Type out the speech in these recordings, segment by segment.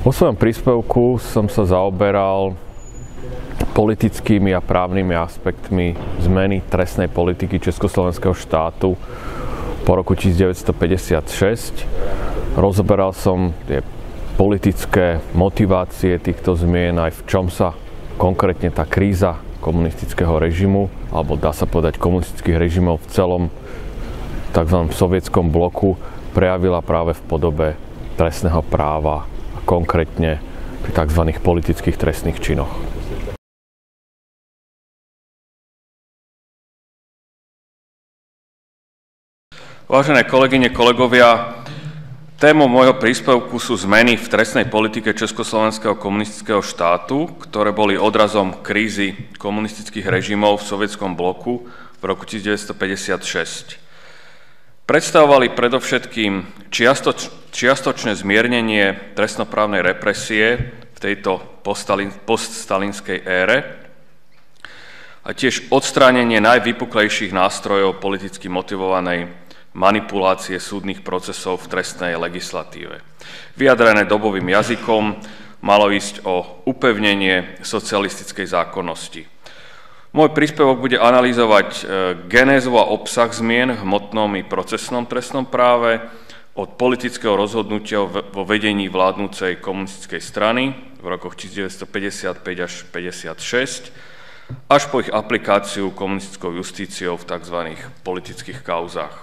Vo svojom príspevku som sa zaoberal politickými a právnymi aspektmi zmeny trestnej politiky Československého štátu po roku 1956. Rozoberal som tie politické motivácie týchto zmien, aj v čom sa konkrétne tá kríza komunistického režimu, alebo dá sa povedať komunistických režimov v celom tzv. Sovietskom bloku prejavila práve v podobe trestného práva a konkrétne pri tzv. Politických trestných činoch. Vážené kolegyne, kolegovia, témou môjho príspevku sú zmeny v trestnej politike Československého komunistického štátu, ktoré boli odrazom krízy komunistických režimov v sovietskom bloku v roku 1956. Predstavovali predovšetkým čiastočné zmiernenie trestnoprávnej represie v tejto poststalinskej ére a tiež odstránenie najvypuklejších nástrojov politicky motivovanej manipulácie súdnych procesov v trestnej legislatíve. Vyjadrené dobovým jazykom malo ísť o upevnenie socialistickej zákonnosti. Môj príspevok bude analyzovať genézu a obsah zmien v hmotnom i procesnom trestnom práve od politického rozhodnutia vo vedení vládnúcej komunistickej strany v rokoch 1955 až 1956 až po ich aplikáciu komunistickou justíciou v tzv. Politických kauzách.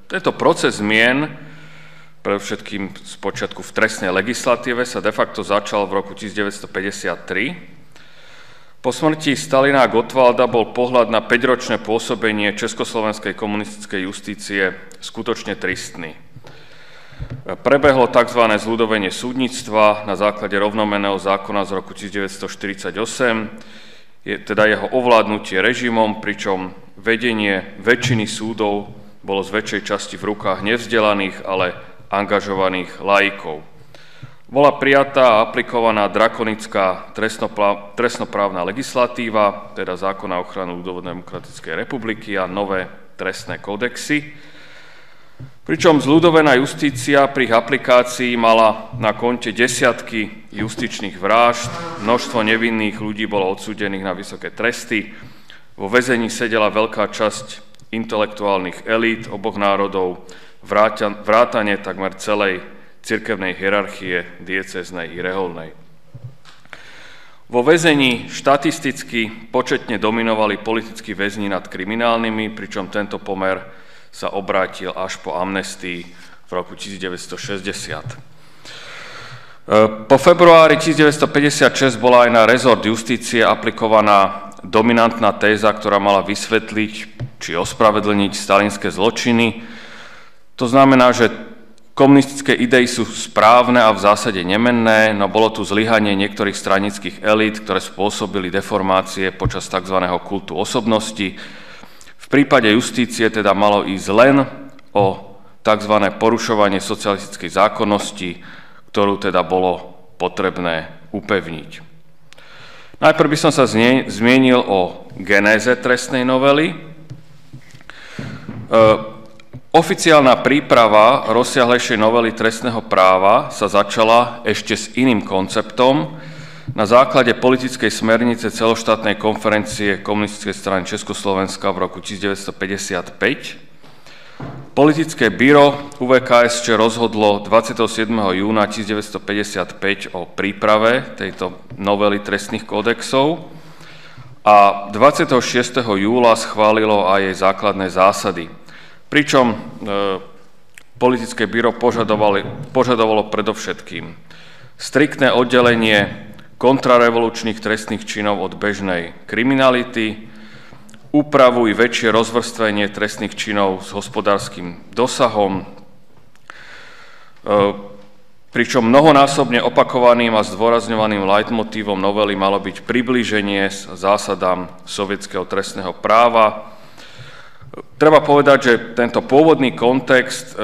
Tento proces zmien, predovšetkým spočiatku v trestnej legislatíve, sa de facto začal v roku 1953. Po smrti Stalina a Gottwalda bol pohľad na 5-ročné pôsobenie Československej komunistickej justície skutočne tristný. Prebehlo tzv. Zľudovenie súdnictva na základe rovnomenného zákona z roku 1948, teda jeho ovládnutie režimom, pričom vedenie väčšiny súdov bolo z väčšej časti v rukách nevzdelaných, ale angažovaných laikov. Bola prijatá a aplikovaná drakonická trestnoprávna legislatíva, teda zákon na ochranu ľudovodemokratickej republiky a nové trestné kódexy, pričom zľudovená justícia pri ich aplikácii mala na konte desiatky justičných vražd, množstvo nevinných ľudí bolo odsúdených na vysoké tresty, vo väzení sedela veľká časť intelektuálnych elít oboch národov, vrátane takmer celej cirkevnej hierarchie diecéznej i reholnej. Vo väzení štatisticky početne dominovali politickí väzni nad kriminálnymi, pričom tento pomer sa obrátil až po amnestii v roku 1960. Po februári 1956 bola aj na rezort justície aplikovaná dominantná téza, ktorá mala vysvetliť či ospravedlniť stalinské zločiny. To znamená, že komunistické idei sú správne a v zásade nemenné, no bolo tu zlyhanie niektorých stranických elít, ktoré spôsobili deformácie počas tzv. Kultu osobnosti. V prípade justície teda malo ísť len o tzv. Porušovanie socialistickej zákonnosti, ktorú teda bolo potrebné upevniť. Najprv by som sa zmienil o genéze trestnej novely. Oficiálna príprava rozsiahlejšej novely trestného práva sa začala ešte s iným konceptom na základe politickej smernice celoštátnej konferencie Komunistickej strany Československa v roku 1955. Politické bíro UVKSČ rozhodlo 27. júna 1955 o príprave tejto novely trestných kódexov a 26. júla schválilo aj jej základné zásady. Pričom politické bíro požadovalo predovšetkým striktné oddelenie kontrarevolučných trestných činov od bežnej kriminality, úpravu i väčšie rozvrstvenie trestných činov s hospodárskym dosahom, pričom mnohonásobne opakovaným a zdôrazňovaným leitmotívom novely malo byť priblíženie zásadám sovietskeho trestného práva. Treba povedať, že tento pôvodný kontext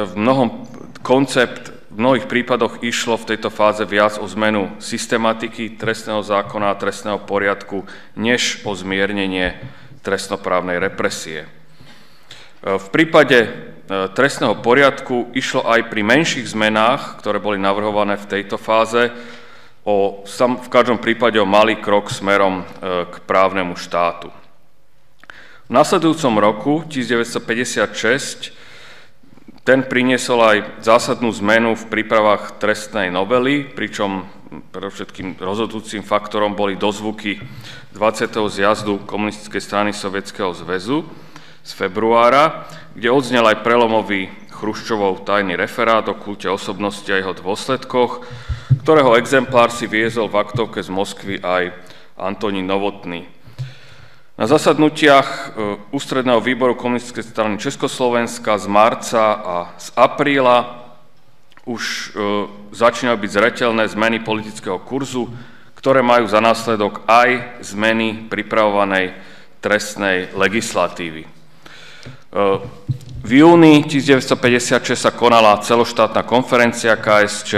koncept v mnohých prípadoch išlo v tejto fáze viac o zmenu systematiky trestného zákona a trestného poriadku, než o zmiernenie trestnoprávnej represie. V prípade trestného poriadku išlo aj pri menších zmenách, ktoré boli navrhované v tejto fáze, v každom prípade o malý krok smerom k právnemu štátu. V nasledujúcom roku, 1956, ten priniesol aj zásadnú zmenu v prípravách trestnej novely, pričom predovšetkým rozhodujúcim faktorom boli dozvuky 20. zjazdu Komunistickej strany Sovietskeho zväzu z februára, kde odznel aj prelomový Chruščovov tajný referát o kulte osobnosti a jeho dôsledkoch, ktorého exemplár si viezol v aktovke z Moskvy aj Antonín Novotný. Na zasadnutiach Ústredného výboru Komunistickej strany Československa z marca a z apríla už začínajú byť zreteľné zmeny politického kurzu, ktoré majú za následok aj zmeny pripravovanej trestnej legislatívy. V júni 1956 sa konala celoštátna konferencia KSČ,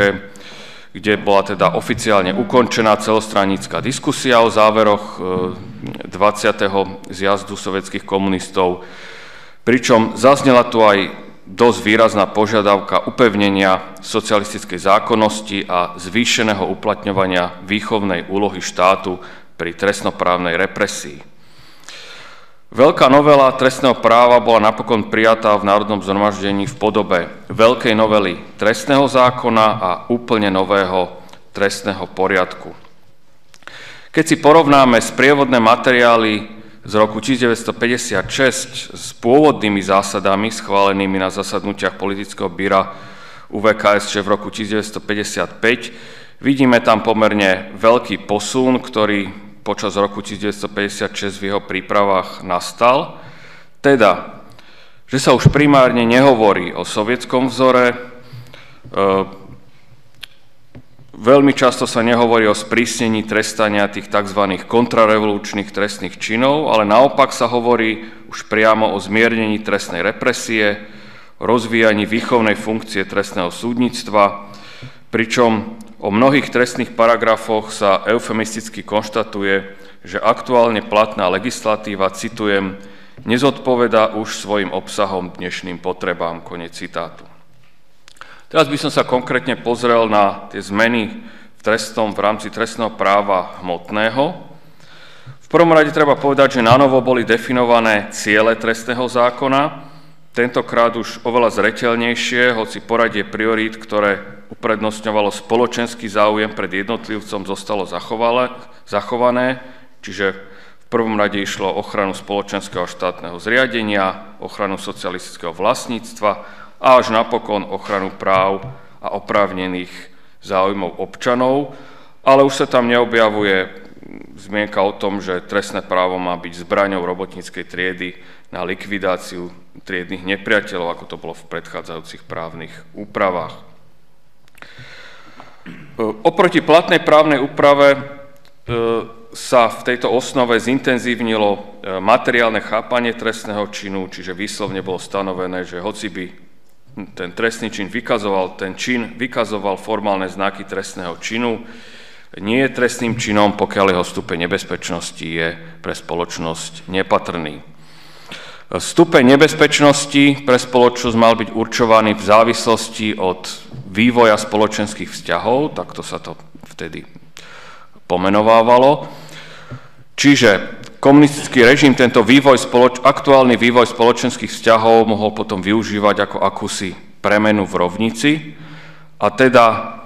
kde bola teda oficiálne ukončená celostranická diskusia o záveroch 20. zjazdu sovietských komunistov, pričom zaznela tu aj dosť výrazná požiadavka upevnenia socialistickej zákonnosti a zvýšeného uplatňovania výchovnej úlohy štátu pri trestnoprávnej represii. Veľká novela trestného práva bola napokon prijatá v Národnom zhromaždení v podobe veľkej novely trestného zákona a úplne nového trestného poriadku. Keď si porovnáme sprievodné materiály z roku 1956 s pôvodnými zásadami schválenými na zasadnutiach politického bíra UVKSČ v roku 1955, vidíme tam pomerne veľký posun, ktorý počas roku 1956 v jeho prípravách nastal, teda, že sa už primárne nehovorí o sovietskom vzore, veľmi často sa nehovorí o sprísnení trestania tých tzv. Kontrarevolučných trestných činov, ale naopak sa hovorí už priamo o zmiernení trestnej represie, rozvíjaní výchovnej funkcie trestného súdnictva, pričom o mnohých trestných paragrafoch sa eufemisticky konštatuje, že aktuálne platná legislatíva, citujem, nezodpovedá už svojim obsahom dnešným potrebám, koniec citátu. Teraz by som sa konkrétne pozrel na tie zmeny v rámci trestného práva hmotného. V prvom rade treba povedať, že nanovo boli definované ciele trestného zákona, tentokrát už oveľa zreteľnejšie, hoci poradie priorít, ktoré uprednostňovalo spoločenský záujem pred jednotlivcom, zostalo zachované, čiže v prvom rade išlo o ochranu spoločenského štátneho zriadenia, ochranu socialistického vlastníctva a až napokon ochranu práv a oprávnených záujmov občanov, ale už sa tam neobjavuje zmienka o tom, že trestné právo má byť zbraňou robotníckej triedy na likvidáciu triednych nepriateľov, ako to bolo v predchádzajúcich právnych úpravách. Oproti platnej právnej úprave sa v tejto osnove zintenzívnilo materiálne chápanie trestného činu, čiže výslovne bolo stanovené, že hoci by ten trestný čin vykazoval formálne znaky trestného činu, nie je trestným činom, pokiaľ jeho stupeň nebezpečnosti je pre spoločnosť nepatrný. Stupeň nebezpečnosti pre spoločnosť mal byť určovaný v závislosti od vývoja spoločenských vzťahov, takto sa to vtedy pomenovávalo. Čiže komunistický režim tento aktuálny vývoj spoločenských vzťahov mohol potom využívať ako akúsi premenu v rovnici a teda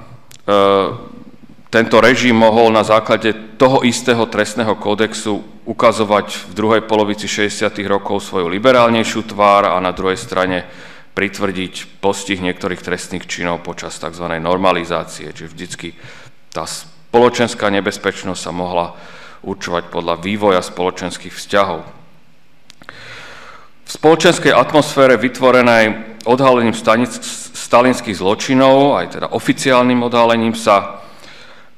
tento režim mohol na základe toho istého trestného kódexu ukazovať v druhej polovici 60. rokov svoju liberálnejšiu tvár a na druhej strane pritvrdiť postih niektorých trestných činov počas tzv. Normalizácie. Čiže vždycky tá spoločenská nebezpečnosť sa mohla určovať podľa vývoja spoločenských vzťahov. V spoločenskej atmosfére vytvorenej odhalením stalinských zločinov, aj teda oficiálnym odhalením, sa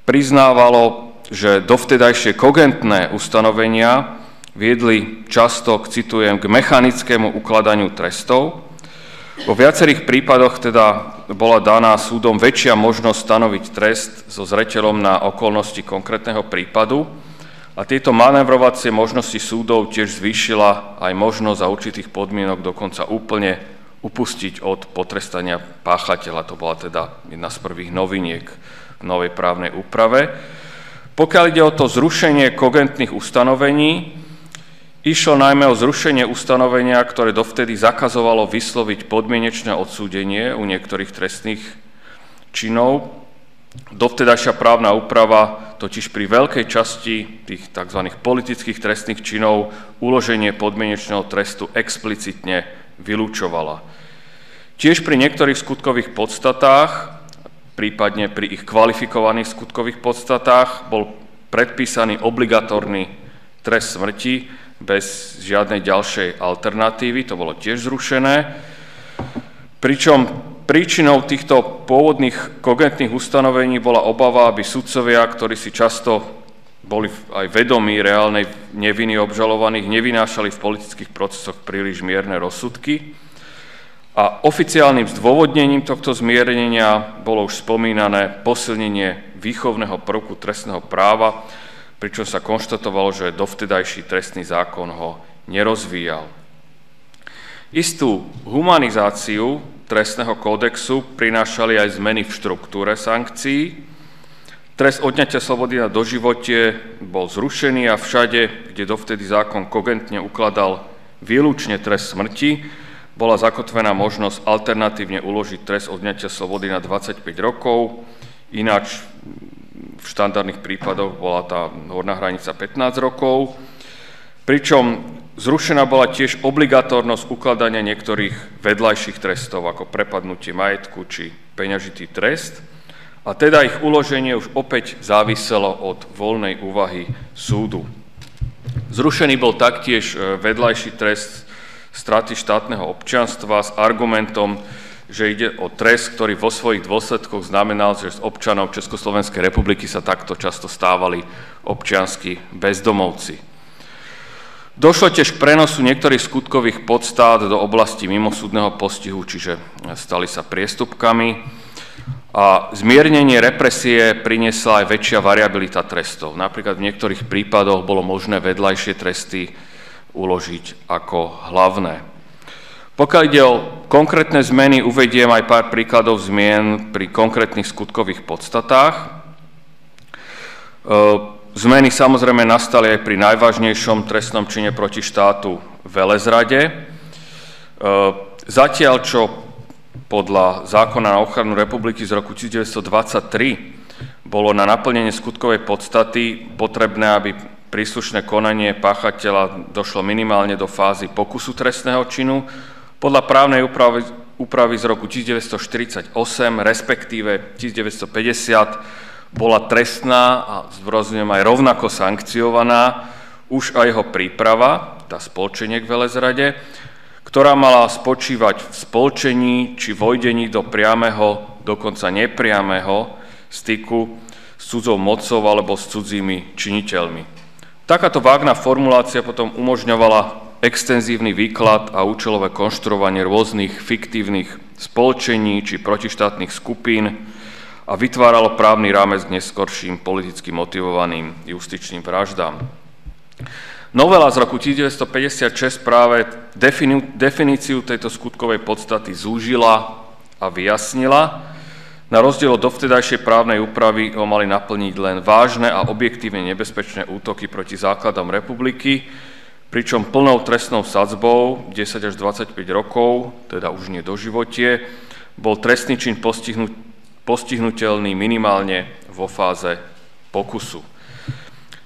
priznávalo, že dovtedajšie kogentné ustanovenia viedli často, citujem, k mechanickému ukladaniu trestov. Vo viacerých prípadoch teda bola daná súdom väčšia možnosť stanoviť trest so zreteľom na okolnosti konkrétneho prípadu a tieto manévrovacie možnosti súdov tiež zvýšila aj možnosť za určitých podmienok dokonca úplne upustiť od potrestania páchateľa. To bola teda jedna z prvých noviniek v novej právnej úprave. Pokiaľ ide o to zrušenie kogentných ustanovení, išlo najmä o zrušenie ustanovenia, ktoré dovtedy zakazovalo vysloviť podmienečné odsúdenie u niektorých trestných činov. Dovtedajšia právna úprava totiž pri veľkej časti tých tzv. Politických trestných činov uloženie podmienečného trestu explicitne vylúčovala. Tiež pri niektorých skutkových podstatách, prípadne pri ich kvalifikovaných skutkových podstatách, bol predpísaný obligatórny trest smrti bez žiadnej ďalšej alternatívy, to bolo tiež zrušené. Pričom príčinou týchto pôvodných kogentných ustanovení bola obava, aby sudcovia, ktorí si často boli aj vedomí reálnej neviny obžalovaných, nevynášali v politických procesoch príliš mierne rozsudky. A oficiálnym zdôvodnením tohto zmiernenia bolo už spomínané posilnenie výchovného prvku trestného práva, pričom sa konštatovalo, že dovtedajší trestný zákon ho nerozvíjal. Istú humanizáciu trestného kódexu prinášali aj zmeny v štruktúre sankcií. Trest odňatia slobody na doživotie bol zrušený a všade, kde dovtedy zákon kogentne ukladal výlučne trest smrti, bola zakotvená možnosť alternatívne uložiť trest odňatia slobody na 25 rokov, ináč v štandardných prípadoch bola tá horná hranica 15 rokov, pričom zrušená bola tiež obligatórnosť ukladania niektorých vedľajších trestov, ako prepadnutie majetku či peňažitý trest, a teda ich uloženie už opäť záviselo od voľnej úvahy súdu. Zrušený bol taktiež vedľajší trest straty štátneho občianstva s argumentom, že ide o trest, ktorý vo svojich dôsledkoch znamenal, že z občanov Československej republiky sa takto často stávali občiansky bezdomovci. Došlo tiež k prenosu niektorých skutkových podstát do oblasti mimosúdneho postihu, čiže stali sa priestupkami, a zmiernenie represie priniesla aj väčšia variabilita trestov. Napríklad v niektorých prípadoch bolo možné vedľajšie tresty uložiť ako hlavné. Pokiaľ ide o konkrétne zmeny, uvediem aj pár príkladov zmien pri konkrétnych skutkových podstatách. Zmeny samozrejme nastali aj pri najvážnejšom trestnom čine proti štátu velezrade. Zatiaľ, čo podľa zákona na ochranu republiky z roku 1923 bolo na naplnenie skutkovej podstaty potrebné, aby príslušné konanie páchateľa došlo minimálne do fázy pokusu trestného činu, podľa právnej úpravy z roku 1948, respektíve 1950, bola trestná a zdôrazňujem aj rovnako sankciovaná už aj jeho príprava, tá spolčenie k velezrade, ktorá mala spočívať v spolčení či vojdení do priameho, dokonca nepriameho styku s cudzou mocou alebo s cudzími činiteľmi. Takáto vágna formulácia potom umožňovala extenzívny výklad a účelové konštruovanie rôznych fiktívnych spolčení či protištátnych skupín a vytváralo právny rámec k neskorším politicky motivovaným justičným vraždám. Novela z roku 1956 práve definíciu tejto skutkovej podstaty zúžila a vyjasnila. Na rozdiel od dovtedajšej právnej úpravy ho mali naplniť len vážne a objektívne nebezpečné útoky proti základom republiky, pričom plnou trestnou sadzbou 10 až 25 rokov, teda už nie doživotie, bol trestný čin postihnuteľný minimálne vo fáze pokusu.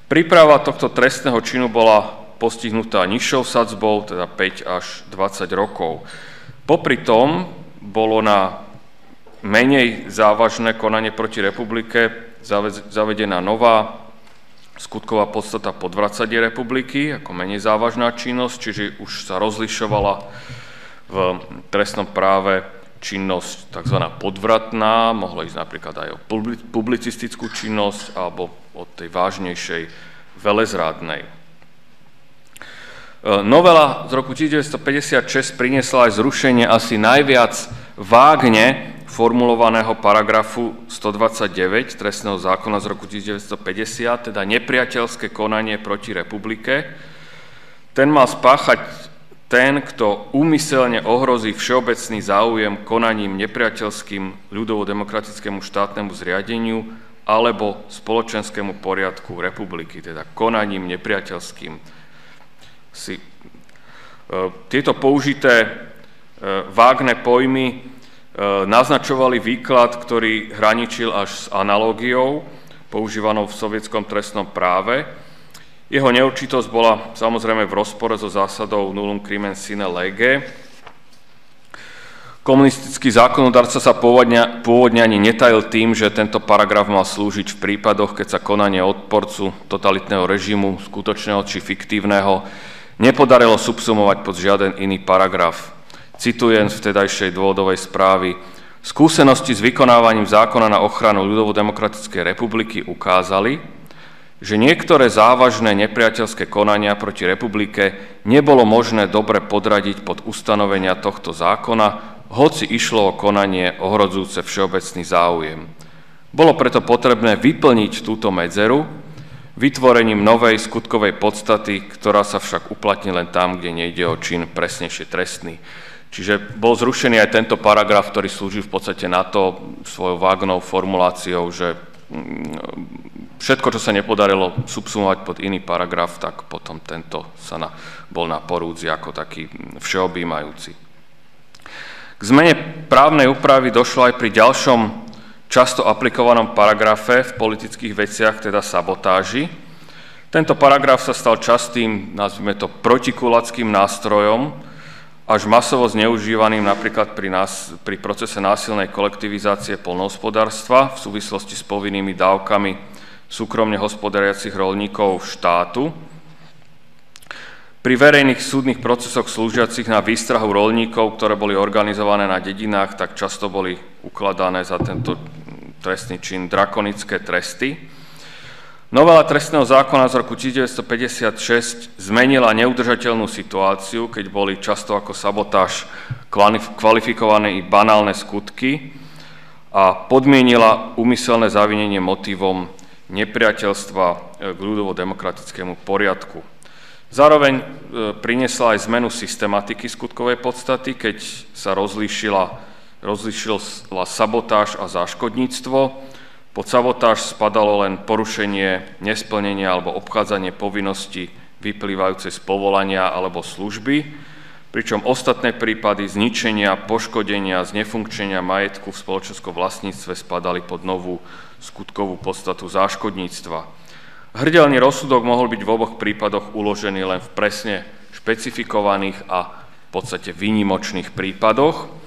Príprava tohto trestného činu bola postihnutá nižšou sadzbou, teda 5 až 20 rokov. Popri tom bolo na menej závažné konanie proti republike zavedená nová skutková podstata podvracanie republiky ako menej závažná činnosť, čiže už sa rozlišovala v trestnom práve činnosť tzv. Podvratná, mohlo ísť napríklad aj o publicistickú činnosť alebo od tej vážnejšej velezrádnej. Novela z roku 1956 priniesla aj zrušenie asi najviac vágne formulovaného paragrafu 129 trestného zákona z roku 1950, teda nepriateľské konanie proti republike. Ten mal spáchať ten, kto úmyselne ohrozí všeobecný záujem konaním nepriateľským ľudovo-demokratickému štátnemu zriadeniu alebo spoločenskému poriadku republiky, teda konaním nepriateľským. Tieto použité vágne pojmy naznačovali výklad, ktorý hraničil až s analógiou, používanou v sovietskom trestnom práve. Jeho neurčitosť bola samozrejme v rozpore so zásadou nullum crimen sine lege. Komunistický zákonodarca sa pôvodne ani netajil tým, že tento paragraf mal slúžiť v prípadoch, keď sa konanie odporcu totalitného režimu, skutočného či fiktívneho, nepodarilo subsumovať pod žiaden iný paragraf. Citujem z vtedajšej dôvodovej správy: skúsenosti s vykonávaním zákona na ochranu ľudovo-demokratickej republiky ukázali, že niektoré závažné nepriateľské konania proti republike nebolo možné dobre podradiť pod ustanovenia tohto zákona, hoci išlo o konanie ohrozujúce všeobecný záujem. Bolo preto potrebné vyplniť túto medzeru vytvorením novej skutkovej podstaty, ktorá sa však uplatní len tam, kde nejde o čin presnejšie trestný. Čiže bol zrušený aj tento paragraf, ktorý slúži v podstate na to svojou vágnou formuláciou, že všetko, čo sa nepodarilo subsumovať pod iný paragraf, tak potom tento bol na porúdzi ako taký všeobjímajúci. K zmene právnej úpravy došlo aj pri ďalšom často aplikovanom paragrafe v politických veciach, teda sabotáži. Tento paragraf sa stal častým, nazvime to, protikulackým nástrojom, až masovo zneužívaným napríklad pri procese násilnej kolektivizácie poľnohospodárstva v súvislosti s povinnými dávkami súkromne hospodáriacich roľníkov štátu. Pri verejných súdnych procesoch slúžiacich na výstrahu roľníkov, ktoré boli organizované na dedinách, tak často boli ukladané za tento trestný čin drakonické tresty. Novela trestného zákona z roku 1956 zmenila neudržateľnú situáciu, keď boli často ako sabotáž kvalifikované i banálne skutky a podmienila úmyselné zavinenie motivom nepriateľstva k ľudovo-demokratickému poriadku. Zároveň priniesla aj zmenu systematiky skutkovej podstaty, keď sa rozlíšila sabotáž a záškodníctvo. Pod sabotáž spadalo len porušenie, nesplnenie alebo obchádzanie povinnosti vyplývajúce z povolania alebo služby, pričom ostatné prípady zničenia, poškodenia, znefunkčenia majetku v spoločenskom vlastníctve spadali pod novú skutkovú podstatu záškodníctva. Hrdelný rozsudok mohol byť v oboch prípadoch uložený len v presne špecifikovaných a v podstate výnimočných prípadoch.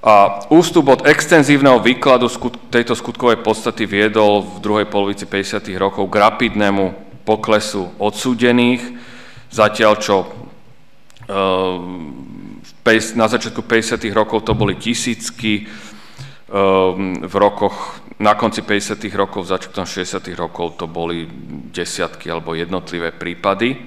A ústup od extenzívneho výkladu tejto skutkovej podstaty viedol v druhej polovici 50. rokov k rapidnému poklesu odsúdených, zatiaľ čo na začiatku 50. rokov to boli tisícky, na konci 50. rokov, začiatkom 60. rokov to boli desiatky alebo jednotlivé prípady.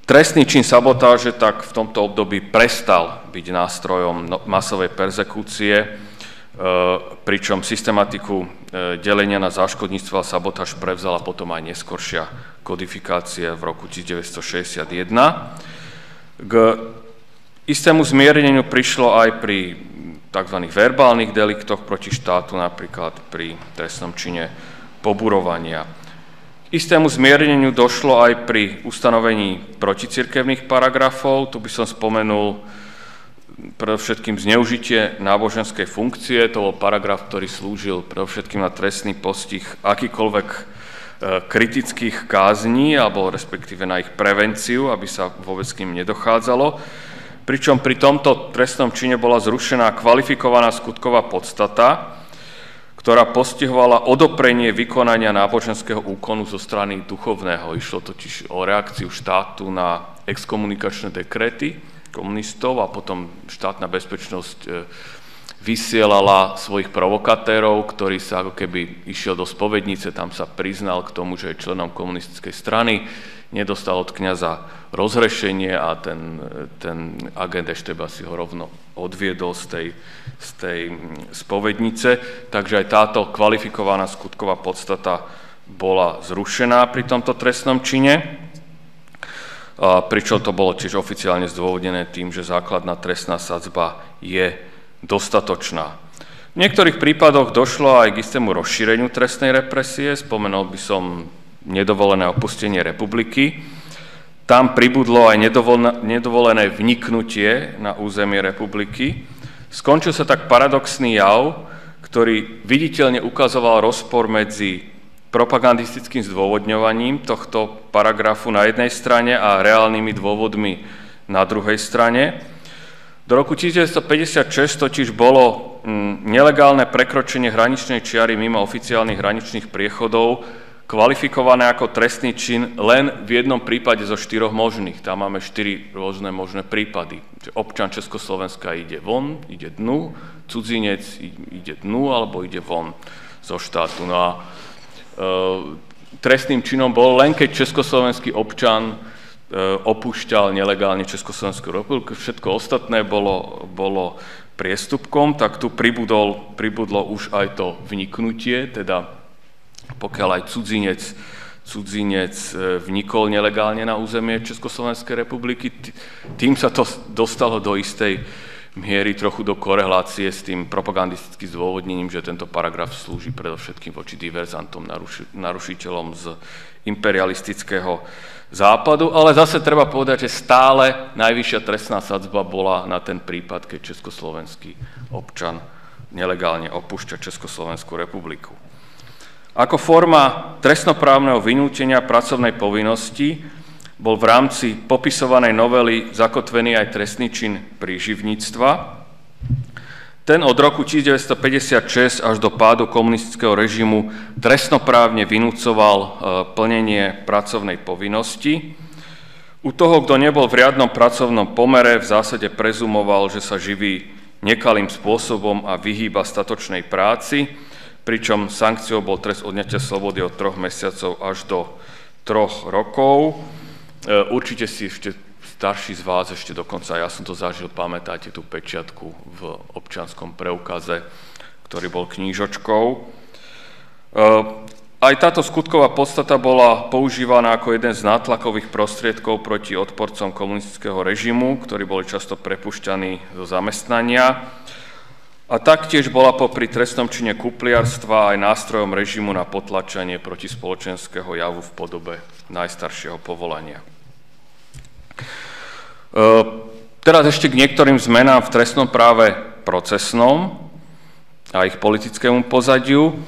Trestný čin sabotáže tak v tomto období prestal byť nástrojom masovej perzekúcie, pričom systematiku delenia na záškodníctvo a sabotáž prevzala potom aj neskoršia kodifikácia v roku 1961. K istému zmierneniu prišlo aj pri tzv. Verbálnych deliktoch proti štátu, napríklad pri trestnom čine poburovania. Istému zmierneniu došlo aj pri ustanovení proticirkevných paragrafov. Tu by som spomenul predovšetkým zneužitie náboženskej funkcie. To bol paragraf, ktorý slúžil predovšetkým na trestný postih akýkoľvek kritických kázní, alebo respektíve na ich prevenciu, aby sa vôbec k nim nedochádzalo. Pričom pri tomto trestnom čine bola zrušená kvalifikovaná skutková podstata, ktorá postihovala odoprenie vykonania náboženského úkonu zo strany duchovného. Išlo totiž o reakciu štátu na exkomunikačné dekrety komunistov a potom štátna bezpečnosť vysielala svojich provokatérov, ktorý sa ako keby išiel do spovednice, tam sa priznal k tomu, že je členom komunistickej strany, nedostal od kňaza rozhrešenie a ten agent Ešteba si ho rovno odviedol z tej spovednice. Takže aj táto kvalifikovaná skutková podstata bola zrušená pri tomto trestnom čine. pričom to bolo tiež oficiálne zdôvodnené tým, že základná trestná sadzba je dostatočná. V niektorých prípadoch došlo aj k istému rozšíreniu trestnej represie, spomenul by som nedovolené opustenie republiky. Tam pribudlo aj nedovolené vniknutie na územie republiky. Skončil sa tak paradoxný jav, ktorý viditeľne ukazoval rozpor medzi propagandistickým zdôvodňovaním tohto paragrafu na jednej strane a reálnymi dôvodmi na druhej strane. Do roku 1956 totiž bolo nelegálne prekročenie hraničnej čiary mimo oficiálnych hraničných priechodov kvalifikované ako trestný čin len v jednom prípade zo 4 možných. Tam máme 4 rôzne možné prípady. Občan Československa ide von, ide dnu, cudzinec ide dnu alebo ide von zo štátu. No a trestným činom bol len keď československý občan opúšťal nelegálne Československú republiku, všetko ostatné bolo priestupkom, tak tu pribudlo už aj to vniknutie, teda pokiaľ aj cudzinec vnikol nelegálne na územie Československej republiky, tým sa to dostalo do istej miery trochu do korelácie s tým propagandistickým zdôvodnením, že tento paragraf slúži predovšetkým voči diverzantom, narušiteľom z imperialistického západu, ale zase treba povedať, že stále najvyššia trestná sadzba bola na ten prípad, keď československý občan nelegálne opúšťa Československú republiku. Ako forma trestnoprávneho vynútenia pracovnej povinnosti bol v rámci popisovanej novely zakotvený aj trestný čin príživníctva. Ten od roku 1956 až do pádu komunistického režimu trestnoprávne vynúcoval plnenie pracovnej povinnosti. U toho, kto nebol v riadnom pracovnom pomere, v zásade prezumoval, že sa živí nekalým spôsobom a vyhýba statočnej práci, pričom sankciou bol trest odňatia slobody od 3 mesiacov až do 3 rokov. Určite si ešte starší z vás, ešte dokonca ja som to zažil, pamätáte tú pečiatku v občianskom preukaze, ktorý bol knížočkou. Aj táto skutková podstata bola používaná ako jeden z nátlakových prostriedkov proti odporcom komunistického režimu, ktorí boli často prepušťaní zo zamestnania. A taktiež bola popri trestnom čine kupliarstva aj nástrojom režimu na potlačanie proti spoločenského javu v podobe najstaršieho povolania. Teraz ešte k niektorým zmenám v trestnom práve procesnom a ich politickému pozadiu.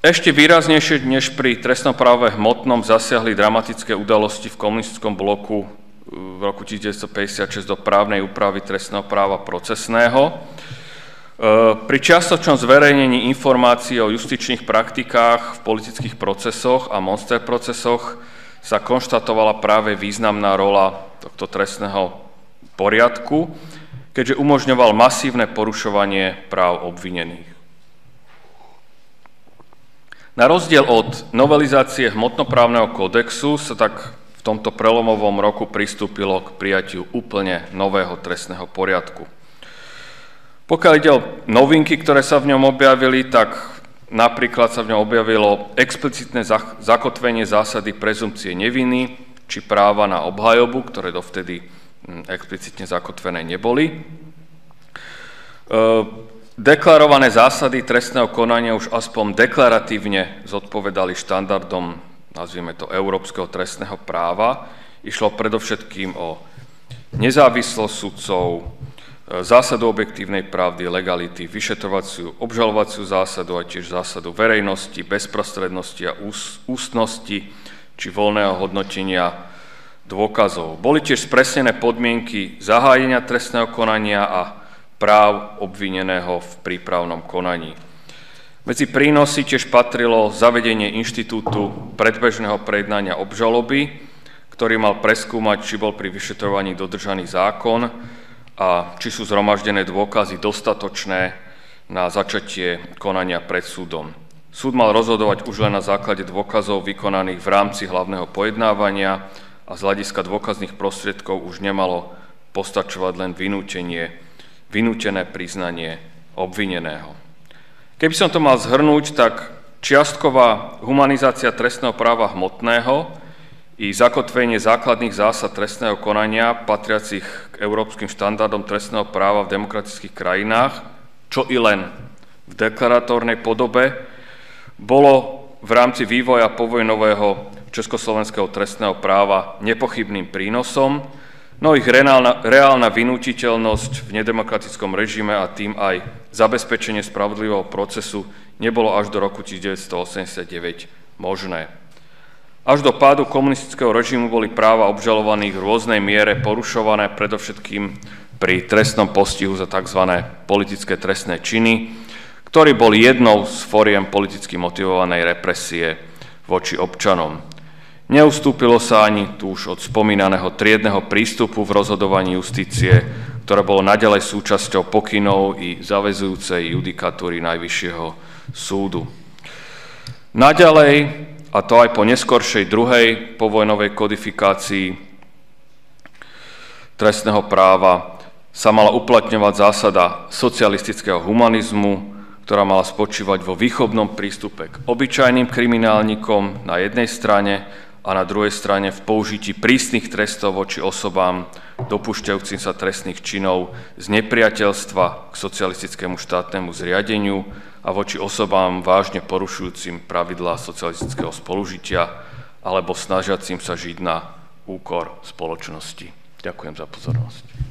Ešte výraznejšie než pri trestnom práve hmotnom zasiahli dramatické udalosti v komunistickom bloku v roku 1956 do právnej úpravy trestného práva procesného. Pri čiastočnom zverejnení informácií o justičných praktikách v politických procesoch a monster procesoch sa konštatovala práve významná rola tohto trestného poriadku, keďže umožňoval masívne porušovanie práv obvinených. Na rozdiel od novelizácie hmotnoprávneho kódexu sa tak v tomto prelomovom roku pristúpilo k prijatiu úplne nového trestného poriadku. Pokiaľ ide o novinky, ktoré sa v ňom objavili, tak napríklad sa v ňom objavilo explicitné zakotvenie zásady prezumpcie neviny či práva na obhajobu, ktoré dovtedy explicitne zakotvené neboli. Deklarované zásady trestného konania už aspoň deklaratívne zodpovedali štandardom, nazvime to, európskeho trestného práva. Išlo predovšetkým o nezávislosť sudcov, zásadu objektívnej pravdy, legality, vyšetrovaciu, obžalovaciu zásadu a tiež zásadu verejnosti, bezprostrednosti a ústnosti či voľného hodnotenia dôkazov. Boli tiež spresnené podmienky zahájenia trestného konania a práv obvineného v prípravnom konaní. Medzi prínosy tiež patrilo zavedenie inštitútu predbežného prejednania obžaloby, ktorý mal preskúmať, či bol pri vyšetrovaní dodržaný zákon a či sú zhromaždené dôkazy dostatočné na začatie konania pred súdom. Súd mal rozhodovať už len na základe dôkazov vykonaných v rámci hlavného pojednávania a z hľadiska dôkazných prostriedkov už nemalo postačovať len vynútené priznanie obvineného. Keby som to mal zhrnúť, tak čiastková humanizácia trestného práva hmotného i zakotvenie základných zásad trestného konania patriacich k európskym štandardom trestného práva v demokratických krajinách, čo i len v deklaratórnej podobe, bolo v rámci vývoja povojnového československého trestného práva nepochybným prínosom, no ich reálna vynútiteľnosť v nedemokratickom režime a tým aj zabezpečenie spravodlivého procesu nebolo až do roku 1989 možné. Až do pádu komunistického režimu boli práva obžalovaných v rôznej miere porušované, predovšetkým pri trestnom postihu za tzv. Politické trestné činy, ktorý bol jednou z foriem politicky motivovanej represie voči občanom. Neustúpilo sa ani tu už od spomínaného triedneho prístupu v rozhodovaní justície, ktoré bolo naďalej súčasťou pokynov i zaväzujúcej judikatúry Najvyššieho súdu. Naďalej, a to aj po neskoršej druhej povojnovej kodifikácii trestného práva, sa mala uplatňovať zásada socialistického humanizmu, ktorá mala spočívať vo výchovnom prístupe k obyčajným kriminálnikom na jednej strane a na druhej strane v použití prísnych trestov voči osobám dopúšťajúcim sa trestných činov z nepriateľstva k socialistickému štátnemu zriadeniu a voči osobám vážne porušujúcim pravidlá socialistického spolužitia alebo snažiacim sa žiť na úkor spoločnosti. Ďakujem za pozornosť.